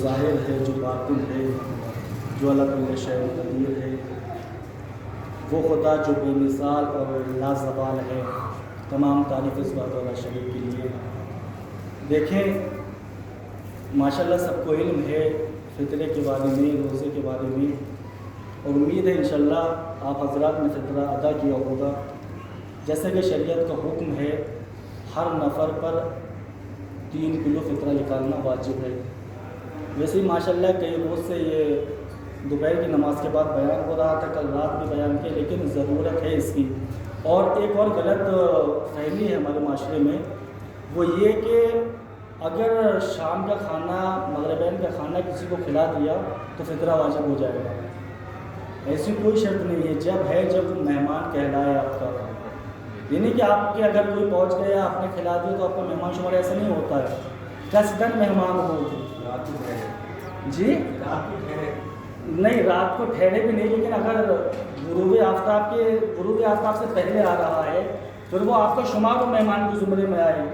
ظاہر ہے، جو باطن ہے، جو اللہ کل شیء قدیر ہے، وہ خدا جو بے مثال اور لازوال ہے، تمام تعریف اس بات والا شریک کے لیے۔ دیکھیں ماشاءاللہ سب کو علم ہے فطرے کے بارے میں، روزے کے بارے میں، اور امید ہے انشاءاللہ آپ حضرات نے فطرہ ادا کیا ہوگا۔ جیسے کہ شریعت کا حکم ہے ہر نفر پر 3 کلو فطرہ نکالنا واجب ہے۔ ویسے ہی ماشاءاللہ کئی روز سے یہ دوپہر کی نماز کے بعد بیان ہو رہا تھا، کل رات بھی بیان کیا، لیکن ضرورت ہے اس کی۔ اور ایک اور غلط فہمی ہے ہمارے معاشرے میں، وہ یہ کہ اگر شام کا کھانا، مغربین کا کھانا کسی کو کھلا دیا تو فطرہ واجب ہو جائے گا۔ ایسی کوئی شرط نہیں ہے، جب مہمان کہلائے آپ کا، یعنی کہ آپ کے اگر کوئی پہنچ گیا آپ نے کھلا دیا تو آپ کا مہمان شمار، ایسا نہیں ہوتا ہے۔ قصداً مہمان ہو جی نہیں، رات کو ٹھہرے بھی نہیں، لیکن اگر غروب آفتاب سے پہلے آ رہا ہے پھر وہ آپ کا شمار و مہمان کے زمرے میں آئے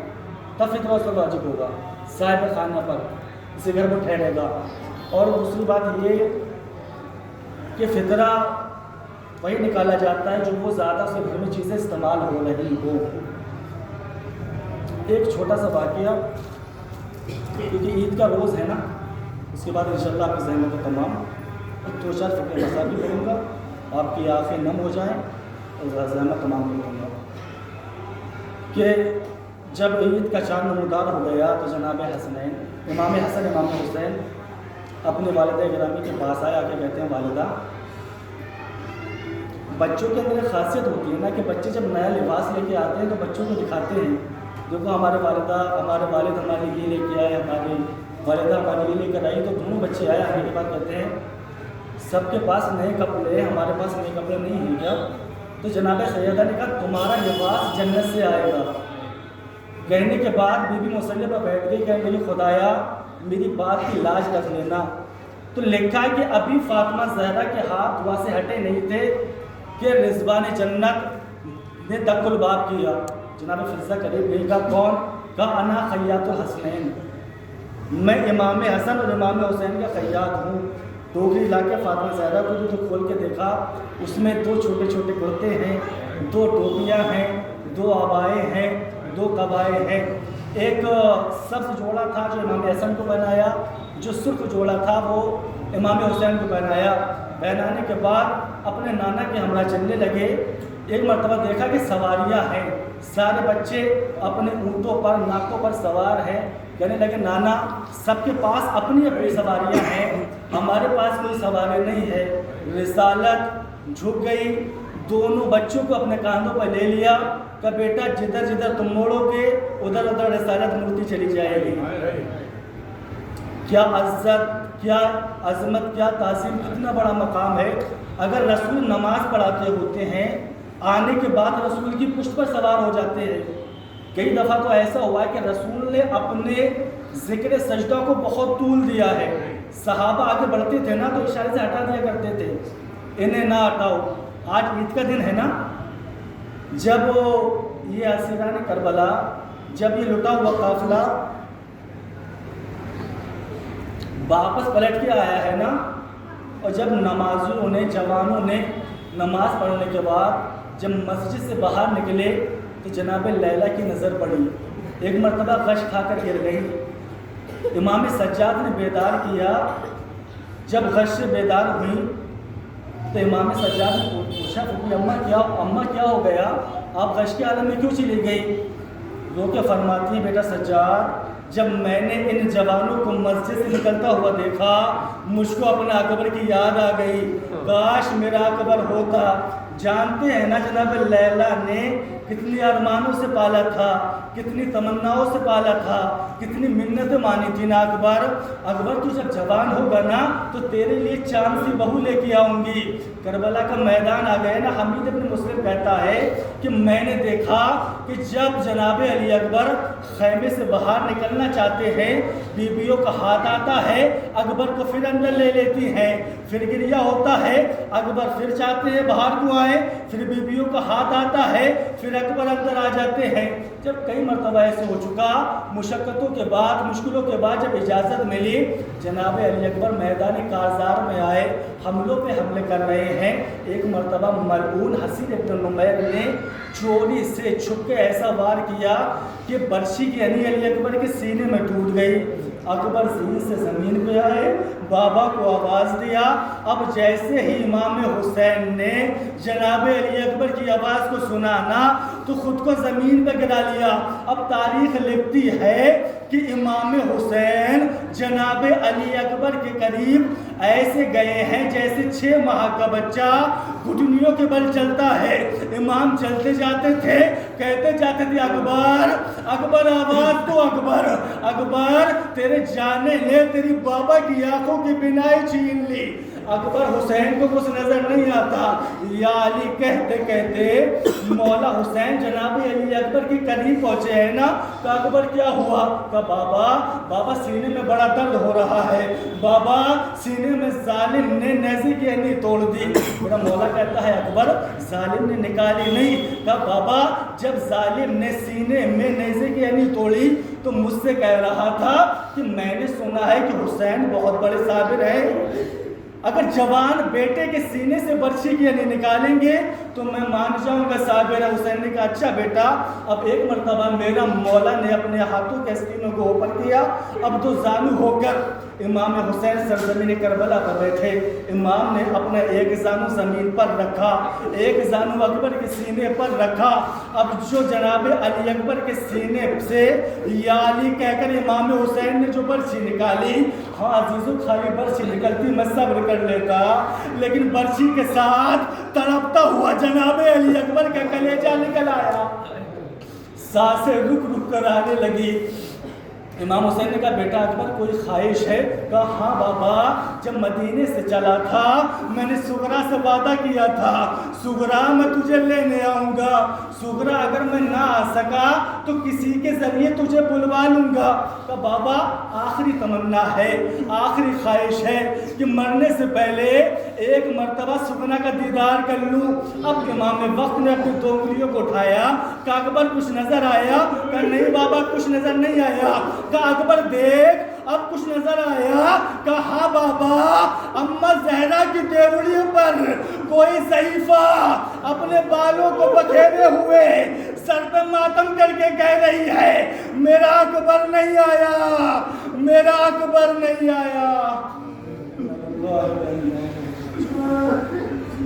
تب فطرہ اس پر واجب ہوگا صاحب خانہ پر، اسی گھر میں ٹھہرے گا۔ اور دوسری بات یہ کہ فطرہ وہی نکالا جاتا ہے جو وہ زیادہ سے گھر میں چیزیں استعمال ہو رہی ہو۔ ایک چھوٹا سا واقعہ، کیونکہ عید کا روز ہے نا، اس کے بعد انشاءاللہ آپ کی ذہنوں کو تمام 2-4 فقہ مسائل کروں گا، آپ کی آنکھیں نم ہو جائیں اور ذہن تمام کروں گا کہ جب عید کا چاند نمودار ہو گیا تو جناب حسنین، امام حسن امام حسین اپنے والدہ گرامی کے پاس آئے، آ کے کہتے ہیں والدہ، بچوں کے اندر ایک خاصیت ہوتی ہے نا کہ بچے جب نیا لباس لے کے آتے ہیں تو بچوں کو دکھاتے ہیں، دیکھو ہمارے والد ہمارے لیے لے کے آئے، ہماری والدہ ہمارے لیے لے کر آئی۔ تو دونوں بچے آئے، آنے کے بعد کہتے ہیں سب کے پاس نئے کپڑے ہیں، ہمارے پاس نئے کپڑے نہیں ہیں کیا؟ تو جناب سیدہ نے کہا تمہارا لباس جنت سے آئے گا۔ کہنے کے بعد بی بی مصلی پر بیٹھ گئی، کہنے لگی خدایا میری بات کی لاج رکھ لینا۔ تو لکھا ہے کہ ابھی فاطمہ زہرا کے ہاتھ دعا سے ہٹے نہیں تھے کہ رضوان جنت نے دق الباب کیا۔ جناب فضہ قریب گئی، کہا کون؟ کہا انا خیاط الحسنین، میں امام حسن اور امام حسین کا خیاط ہوں۔ ٹوکری لا کے فاطمہ زہرا کو جو کھول کے دیکھا، اس میں 2 چھوٹے چھوٹے کرتے ہیں، 2 ٹوپیاں ہیں، 2 عبائیں ہیں، 2 قبائیں ہیں۔ ایک سبز جوڑا تھا جو امام حسن کو پہنایا، جو سرخ جوڑا تھا وہ امام حسین کو پہنایا۔ پہنانے کے بعد اپنے نانا کے ہمراہ چلنے لگے۔ ایک مرتبہ دیکھا کہ سواریاں ہیں، سارے بچے اپنے اونٹوں پر، ناکوں پر سوار ہیں۔ کہنے لگے نانا سب کے پاس اپنی اپنی سواریاں ہیں، ہمارے پاس کوئی سواری نہیں ہے۔ رسالت جھک گئی، دونوں بچوں کو اپنے کاندھوں پر لے لیا کہ بیٹا جدھر جدھر تم موڑو گے ادھر ادھر رسالت مڑتی چلی جائے گی۔ کیا عزت، کیا عظمت، کیا تعظیم، کتنا بڑا مقام ہے۔ اگر رسول نماز پڑھاتے ہوتے ہیں، آنے کے بعد رسول کی پشت پر سوار ہو جاتے ہیں۔ کئی دفعہ تو ایسا ہوا ہے کہ رسول نے اپنے ذکر سجدہ کو بہت طول دیا ہے، صحابہ آگے بڑھتے تھے نا تو اشارے سے ہٹا دیا کرتے تھے، انہیں نہ ہٹاؤ۔ آج عید کا دن ہے نا، جب یہ اسیران کربلا، جب یہ لٹا ہوا قافلہ واپس پلٹ کے آیا ہے نا، اور جب نمازیوں نے، جوانوں نے نماز پڑھنے کے بعد جب مسجد سے باہر نکلے تو جناب لیلہ کی نظر پڑی، ایک مرتبہ غش کھا کر گر گئی۔ امام سجاد نے بیدار کیا، جب غش سے بیدار ہوئی تو امام سجاد نے پوچھا اماں کیا ہو گیا، آپ غش کے عالم میں کیوں چلی گئی؟ رو کے فرماتی ہے بیٹا سجاد، جب میں نے ان جوانوں کو مسجد سے نکلتا ہوا دیکھا مجھ کو اپنا اکبر کی یاد آ گئی، کاش میرا اکبر ہوتا۔ جانتے ہیں نا جناب لیلہ نے کتنی ارمانوں سے پالا تھا، کتنی تمناؤں سے پالا تھا، کتنی منتیں مانی تھی نا اکبر تو جب جوان ہوگا نا تو تیرے لیے چاند سی بہو لے کے آؤں گی۔ کربلا کا میدان آ گئے نا، حمید ابن مسلم کہتا ہے کہ میں نے دیکھا کہ جب جناب علی اکبر خیمے سے باہر نکلنا چاہتے ہیں، بیویوں کا ہاتھ آتا ہے، اکبر کو پھر اندر لے لیتی ہیں، پھر گریہ ہوتا ہے، اکبر پھر چاہتے ہیں باہر کو آئے، پھر بیویوں کا ہاتھ آتا ہے، پھر اکبر اندر آ جاتے ہیں. جب کئی مرتبہ ایسے ہو چکا, مشقتوں کے بعد, مشکلوں کے بعد جب اجازت ملی, جناب علی اکبر میدان کارزار میں آئے, حملوں پہ حملے کر رہے ہیں. ایک مرتبہ ملعون حسین ابن نمیر نے چوری سے چھپ کے ایسا وار کیا کہ برشی کی علی اکبر کے سینے میں ٹوٹ گئی. اکبر زمین سے زمین پہ آئے, بابا کو آواز دیا. اب جیسے ہی امام حسین نے جناب علی اکبر کی آواز کو سنا نا تو خود کو زمین پہ گرا لیا. اب تاریخ لکھتی ہے کہ امام حسین جناب علی اکبر کے قریب ایسے گئے ہیں جیسے 6 ماہ کا بچہ گھٹنیوں کے بل چلتا ہے. امام چلتے جاتے تھے, کہتے جاتے تھے اکبر اکبر آواز تو اکبر اکبر, تیرے جانے لے تیری بابا کی آنکھوں کی بینائی چھین لی. اکبر حسین کو کچھ نظر نہیں آتا, یا علی کہتے کہتے مولا حسین جناب علی اکبر کے قریب پہنچے ہیں نا. کہ اکبر کیا ہوا؟ کہ بابا سینے میں بڑا درد ہو رہا ہے, بابا سینے میں ظالم نے نیزے کی اینی توڑ دی. میرا مولا کہتا ہے اکبر ظالم نے نکالی نہیں. کہ بابا جب ظالم نے سینے میں نیزے کی اینی توڑی تو مجھ سے کہہ رہا تھا کہ میں نے سنا ہے کہ حسین بہت بڑے صابر ہیں, اگر جوان بیٹے کے سینے سے برچھی کی نہیں نکالیں گے تو میں مان جاؤں گا صابر ہے. حسین نے کہا اچھا بیٹا. اب ایک مرتبہ میرا مولا نے اپنے ہاتھوں کے سینوں کو اوپر کیا. اب دو زانو ہو کر امام حسین سرزمین کربلا پر بیٹھے. امام نے اپنا ایک زانو زمین پر رکھا, ایک زانو اکبر کے سینے پر رکھا. اب جو جناب علی اکبر کے سینے سے یا علی کہہ کر امام حسین نے جو برچھی نکالی, ہاں عزیزو خالی برچھی نکلتی میں صبر کر لیتا, لیکن برچھی کے ساتھ تڑپتا ہوا جناب علی اکبر کا کلیجہ نکل آیا, سانسیں رک رک کر آنے لگی. امام حسین نے کہا بیٹا اکبر کوئی خواہش ہے؟ کہا ہاں بابا, جب مدینے سے چلا تھا میں نے سغرا سے وعدہ کیا تھا, سغرا میں تجھے لینے آؤں گا, سغرا اگر میں نہ آ سکا تو کسی کے ذریعے تجھے بلوا لوں گا. کہا بابا آخری تمنا ہے, آخری خواہش ہے کہ مرنے سے پہلے ایک مرتبہ سغرا کا دیدار کر لوں. اب امام وقت نے اپنی 2 انگلیوں کو اٹھایا. کہا اکبر کچھ نظر آیا؟ کہا نہیں بابا کچھ نظر نہیں آیا. کہا اکبر دیکھ اب کچھ نظر آیا؟ کہا ہاں بابا, اماں زہرا کی دیوڑی پر کوئی ضعیفہ اپنے بالوں کو بکھیرے ہوئے سر پہ ماتم کر کے کہہ رہی ہے میرا اکبر نہیں آیا, میرا اکبر نہیں آیا.